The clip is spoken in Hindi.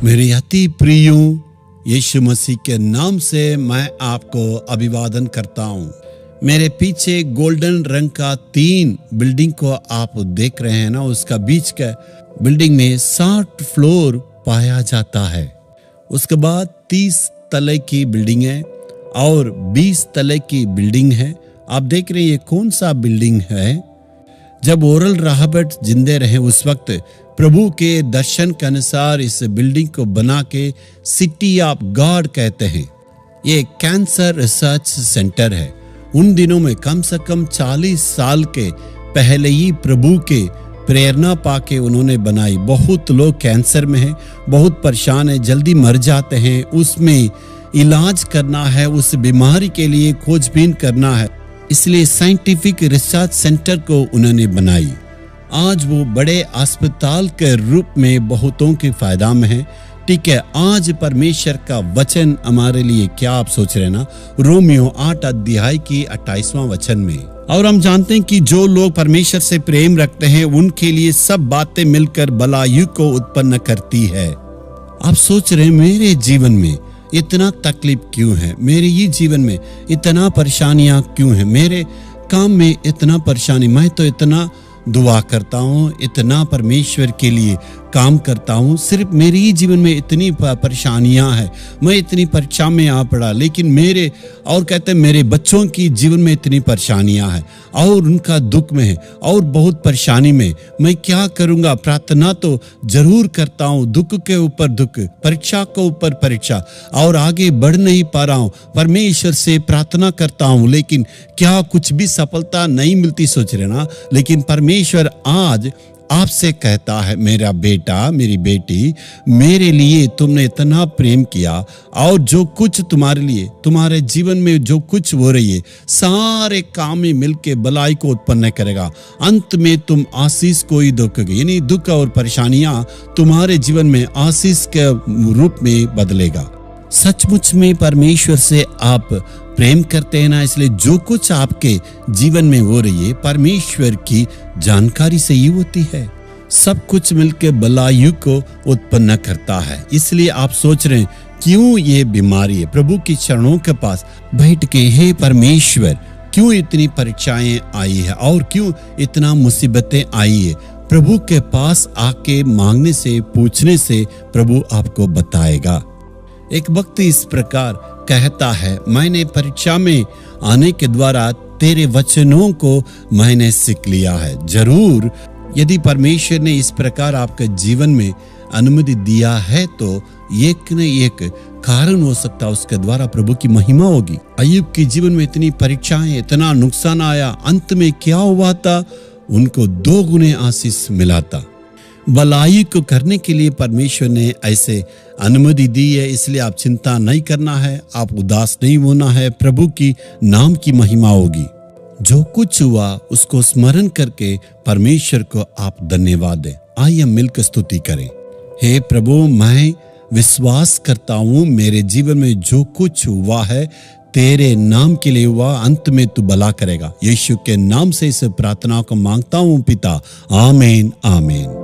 मेरे अति प्रियो, यीशु मसीह के नाम से मैं आपको अभिवादन करता हूँ। मेरे पीछे गोल्डन रंग का 3 बिल्डिंग को आप देख रहे हैं ना, उसका बीच का बिल्डिंग में 60 फ्लोर पाया जाता है। उसके बाद 30 तले की बिल्डिंग है और 20 तले की बिल्डिंग है। आप देख रहे हैं ये कौन सा बिल्डिंग है। जब ओरल राहबर्ट जिंदे रहे उस वक्त प्रभु के दर्शन के अनुसार इस बिल्डिंग को बना के सिटी ऑफ गॉड कहते हैं। ये कैंसर रिसर्च सेंटर है। उन दिनों में कम से कम 40 साल के पहले ही प्रभु के प्रेरणा पाके उन्होंने बनाई। बहुत लोग कैंसर में हैं, बहुत परेशान है, जल्दी मर जाते हैं। उसमें इलाज करना है, उस बीमारी के लिए खोजबीन करना है, इसलिए साइंटिफिक रिसर्च सेंटर को उन्होंने बनाई। आज वो बड़े अस्पताल के रूप में बहुतों के फायदा में है। ठीक है, आज परमेश्वर का वचन हमारे लिए क्या आप सोच रहे हैं ना, रोमियो 8 अध्याय की 28वां वचन में। और हम जानते हैं कि जो लोग परमेश्वर से प्रेम रखते हैं उनके लिए सब बातें मिलकर भलाई को उत्पन्न करती है। आप सोच रहे हैं मेरे जीवन में इतना तकलीफ क्यों है, मेरे ये जीवन में इतना परेशानियां क्यों है, मेरे काम में इतना परेशानी। मैं तो इतना दुआ करता हूँ, इतना परमेश्वर के लिए काम करता हूँ, सिर्फ मेरे ही जीवन में इतनी परेशानियां हैं, मैं इतनी परीक्षा में आ पड़ा, लेकिन मेरे और कहते हैं मेरे बच्चों की जीवन में इतनी परेशानियां हैं और उनका दुख में है और बहुत परेशानी में, मैं क्या करूँगा। प्रार्थना तो जरूर करता हूँ, दुख के ऊपर दुख, परीक्षा के ऊपर परीक्षा, और आगे बढ़ नहीं पा रहा हूँ। परमेश्वर से प्रार्थना करता हूँ लेकिन क्या कुछ भी सफलता नहीं मिलती। सोच रहे ना, लेकिन परमेश्वर आज आपसे कहता है, मेरा बेटा मेरी बेटी, मेरे लिए तुमने इतना प्रेम किया और जो कुछ तुम्हारे लिए तुम्हारे जीवन में जो कुछ हो रही है सारे काम में मिलके भलाई को उत्पन्न करेगा। अंत में तुम आशीष को ही देखोगे, यानी दुख और परेशानियां तुम्हारे जीवन में आशीष के रूप में बदलेगा। सचमुच में परमेश्वर से आप प्रेम करते हैं ना, इसलिए जो कुछ आपके जीवन में हो रही है परमेश्वर की जानकारी से ही होती है। सब कुछ मिलकर भलाई को उत्पन्न करता है। इसलिए आप सोच रहे हैं क्यों ये बीमारी है। प्रभु की चरणों के पास बैठ के, हे परमेश्वर क्यों इतनी परीक्षाएं आई है और क्यों इतना मुसीबतें आई है, प्रभु के पास आके मांगने से, पूछने से प्रभु आपको बताएगा। एक वक्त इस प्रकार कहता है, मैंने परीक्षा में आने के द्वारा तेरे वचनों को मैंने सीख लिया है। जरूर यदि परमेश्वर ने इस प्रकार आपके जीवन में अनुमति दिया है तो एक न एक कारण हो सकता है, उसके द्वारा प्रभु की महिमा होगी। अय्यूब के जीवन में इतनी परीक्षाएं, इतना नुकसान आया, अंत में क्या हुआ था, उनको 2 गुने आशीष मिला था। भलाई को करने के लिए परमेश्वर ने ऐसे अनुमति दी है, इसलिए आप चिंता नहीं करना है, आप उदास नहीं होना है। प्रभु की नाम की महिमा होगी। जो कुछ हुआ उसको स्मरण करके परमेश्वर को आप धन्यवाद दें। आइए मिलकर स्तुति करें। हे प्रभु, मैं विश्वास करता हूँ मेरे जीवन में जो कुछ हुआ है तेरे नाम के लिए हुआ, अंत में तू भला करेगा। यीशु के नाम से इस प्रार्थना को मांगता हूँ पिता, आमीन आमीन।